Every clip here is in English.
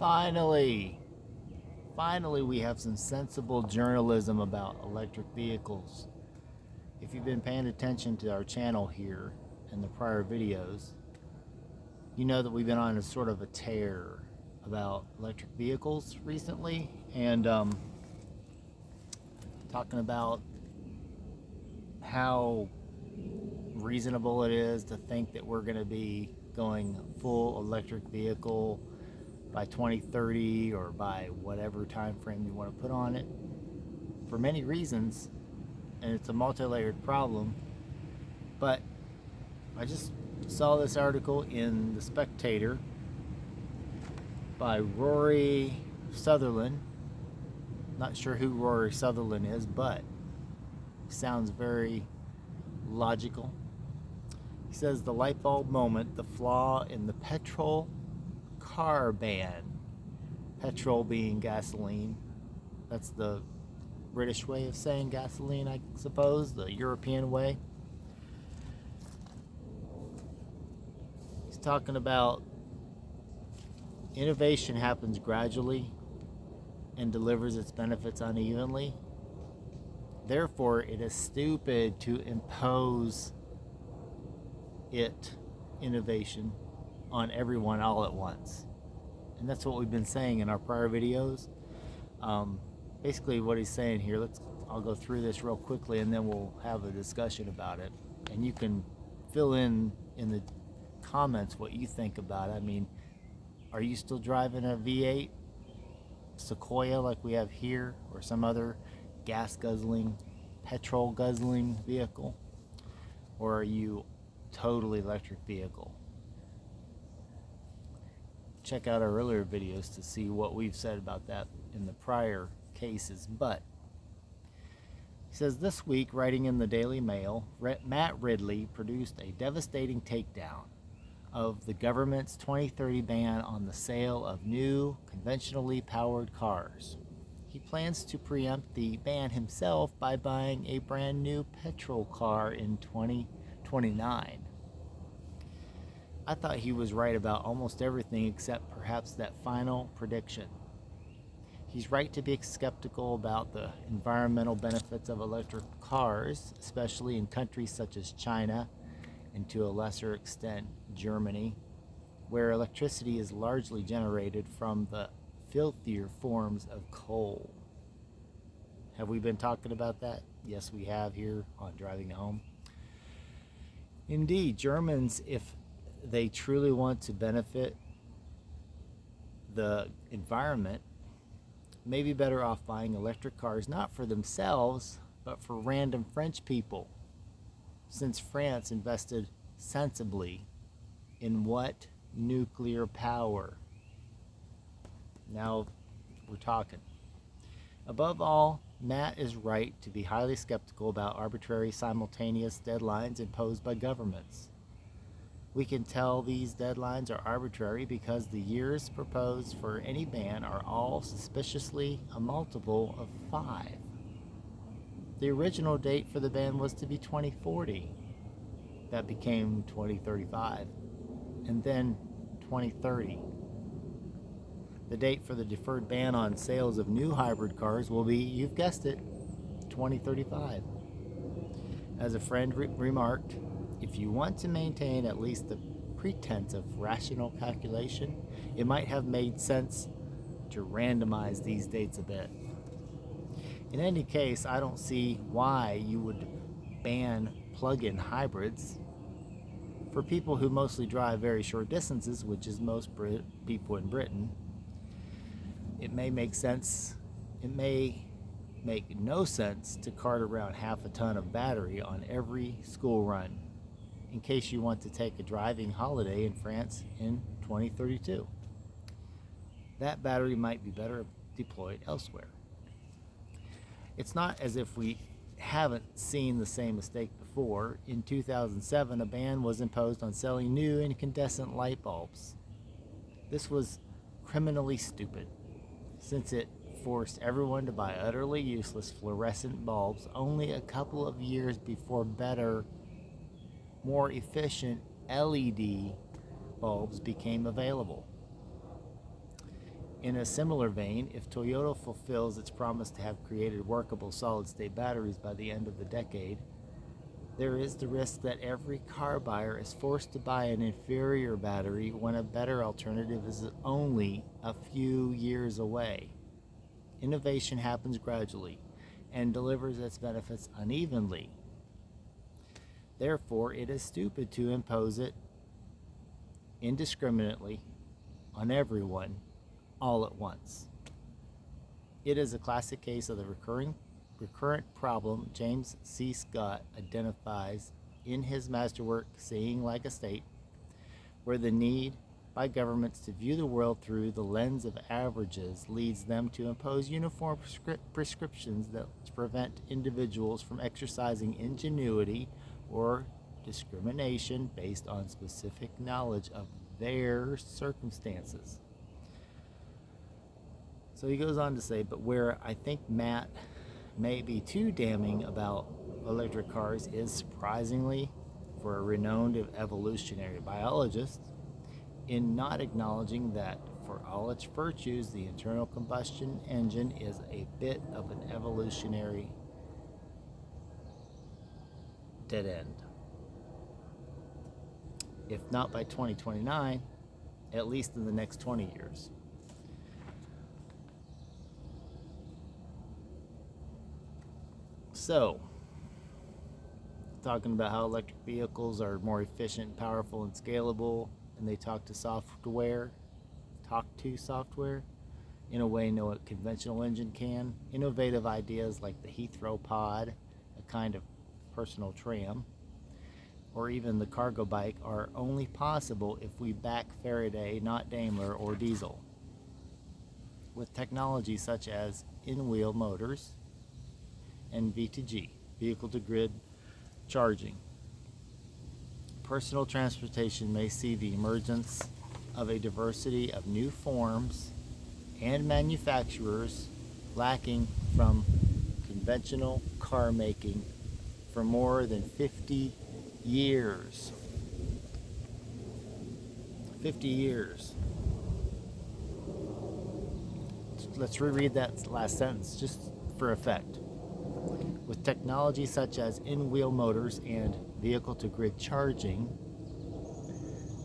Finally, we have some sensible journalism about electric vehicles. If you've been paying attention to our channel here in the prior videos, you know that we've been on a sort of a tear about electric vehicles recently, and talking about how reasonable it is to think that we're going to be going full electric vehicle by 2030 or by whatever time frame you want to put on it, for many reasons, and it's a multi-layered problem. But I just saw this article in the Spectator by Rory Sutherland. Not sure who Rory Sutherland is, but sounds very logical. He says the light bulb moment, the flaw in the petrol car ban. Petrol being gasoline. That's the British way of saying gasoline, I suppose, the European way. He's talking about innovation happens gradually and delivers its benefits unevenly. Therefore, it is stupid to impose innovation on everyone all at once. And that's what we've been saying in our prior videos. Basically what he's saying here, I'll go through this real quickly and then we'll have a discussion about it. And you can fill in the comments what you think about it. I mean, are you still driving a V8 Sequoia like we have here, or some other gas guzzling, petrol guzzling vehicle? Or are you totally electric vehicle? Check out our earlier videos to see what we've said about that in the prior cases. But he says this week, writing in the Daily Mail, Matt Ridley produced a devastating takedown of the government's 2030 ban on the sale of new conventionally powered cars. He plans to preempt the ban himself by buying a brand new petrol car in 2029. I thought he was right about almost everything except perhaps that final prediction. He's right to be skeptical about the environmental benefits of electric cars, especially in countries such as China and to a lesser extent Germany, where electricity is largely generated from the filthier forms of coal. Have we been talking about that? Yes, we have here on Driving Home. Indeed, Germans, if they truly want to benefit the environment, may be better off buying electric cars, not for themselves, but for random French people, since France invested sensibly in what? Nuclear power. Now we're talking. Above all, Matt is right to be highly skeptical about arbitrary simultaneous deadlines imposed by governments. We can tell these deadlines are arbitrary because the years proposed for any ban are all suspiciously a multiple of 5. The original date for the ban was to be 2040. That became 2035. And then 2030. The date for the deferred ban on sales of new hybrid cars will be, you've guessed it, 2035. As a friend remarked, if you want to maintain at least the pretense of rational calculation, it might have made sense to randomize these dates a bit. In any case, I don't see why you would ban plug-in hybrids. For people who mostly drive very short distances, which is most people in Britain, it may make sense. It may make no sense to cart around half a ton of battery on every school run, in case you want to take a driving holiday in France in 2032. That battery might be better deployed elsewhere. It's not as if we haven't seen the same mistake before. In 2007, a ban was imposed on selling new incandescent light bulbs. This was criminally stupid, since it forced everyone to buy utterly useless fluorescent bulbs only a couple of years before better, more efficient LED bulbs became available. In a similar vein, if Toyota fulfills its promise to have created workable solid-state batteries by the end of the decade, there is the risk that every car buyer is forced to buy an inferior battery when a better alternative is only a few years away. Innovation happens gradually and delivers its benefits unevenly. Therefore, it is stupid to impose it indiscriminately on everyone all at once. It is a classic case of the recurrent problem James C. Scott identifies in his masterwork Seeing Like a State, where the need by governments to view the world through the lens of averages leads them to impose uniform prescriptions that prevent individuals from exercising ingenuity or discrimination based on specific knowledge of their circumstances. So he goes on to say, but where I think Matt may be too damning about electric cars is, surprisingly, for a renowned evolutionary biologist, in not acknowledging that for all its virtues, the internal combustion engine is a bit of an evolutionary dead end. If not by 2029, at least in the next 20 years. So, talking about how electric vehicles are more efficient, powerful, and scalable, and they talk to software in a way no conventional engine can. Innovative ideas like the Heathrow Pod, a kind of personal tram, or even the cargo bike are only possible if we back Faraday, not Daimler or diesel. With technology such as in-wheel motors and V2G, vehicle-to-grid charging, personal transportation may see the emergence of a diversity of new forms and manufacturers lacking from conventional car making for more than 50 years. 50 years. Let's reread that last sentence just for effect. With technology such as in-wheel motors and vehicle-to-grid charging,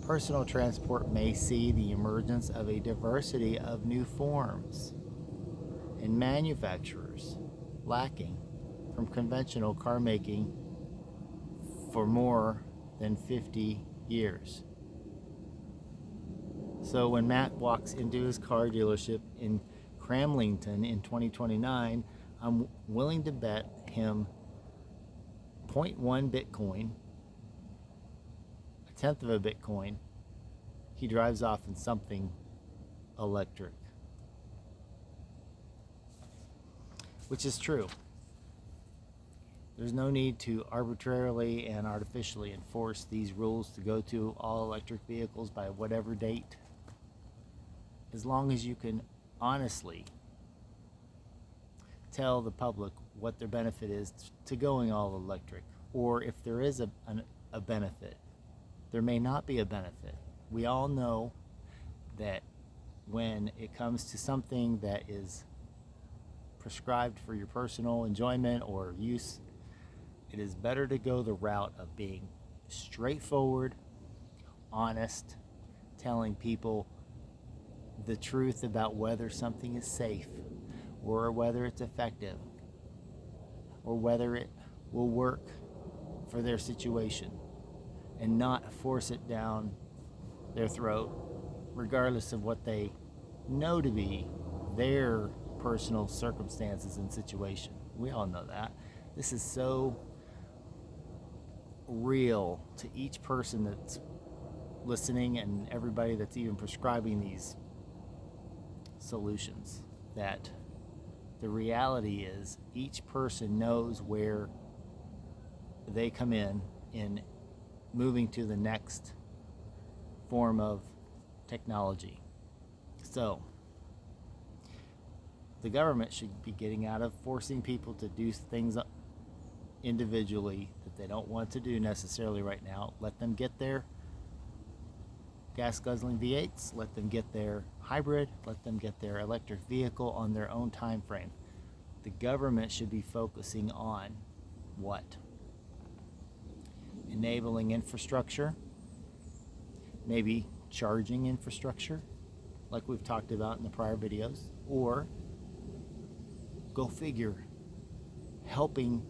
personal transport may see the emergence of a diversity of new forms and manufacturers lacking from conventional car making for more than 50 years. So when Matt walks into his car dealership in Cramlington in 2029, I'm willing to bet him 0.1 Bitcoin, a tenth of a Bitcoin, he drives off in something electric. Which is true. There's no need to arbitrarily and artificially enforce these rules to go to all electric vehicles by whatever date. As long as you can honestly tell the public what their benefit is to going all electric, or if there is a benefit. There may not be a benefit. We all know that when it comes to something that is prescribed for your personal enjoyment or use, it is better to go the route of being straightforward, honest, telling people the truth about whether something is safe or whether it's effective or whether it will work for their situation, and not force it down their throat regardless of what they know to be their personal circumstances and situation. We all know that. This is so real to each person that's listening and everybody that's even prescribing these solutions, that the reality is each person knows where they come in moving to the next form of technology. So the government should be getting out of forcing people to do things individually that they don't want to do necessarily right now. Let them get their gas guzzling V8s, let them get their hybrid, let them get their electric vehicle on their own time frame. The government should be focusing on what? Enabling infrastructure, maybe charging infrastructure, like we've talked about in the prior videos, or go figure, helping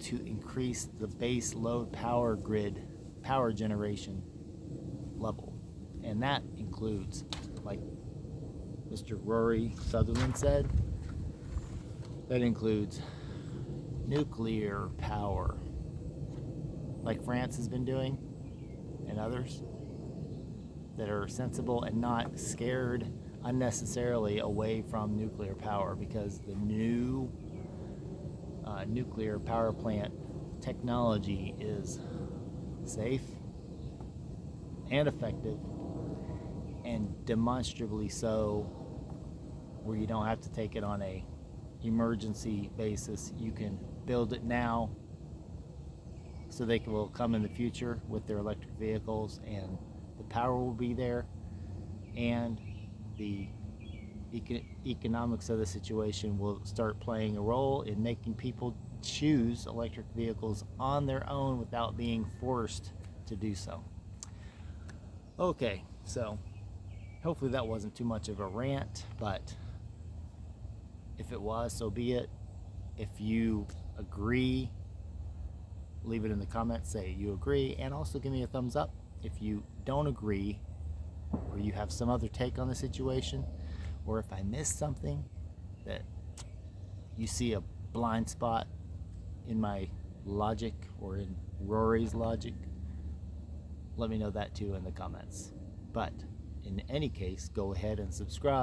to increase the base load power grid power generation level. And that includes, like Mr. Rory Sutherland said, that includes nuclear power, like France has been doing, and others that are sensible and not scared unnecessarily away from nuclear power, because the new nuclear power plant technology is safe and effective, and demonstrably so, where you don't have to take it on a emergency basis. You can build it now so they will come in the future with their electric vehicles, and the power will be there, and the economics of the situation will start playing a role in making people choose electric vehicles on their own without being forced to do so. Okay, so hopefully that wasn't too much of a rant, but if it was, so be it. If you agree, leave it in the comments, say you agree, and also give me a thumbs up if you don't agree, or you have some other take on the situation, or if I missed something, that you see a blind spot in my logic or in Rory's logic, let me know that too in the comments. But in any case, go ahead and subscribe.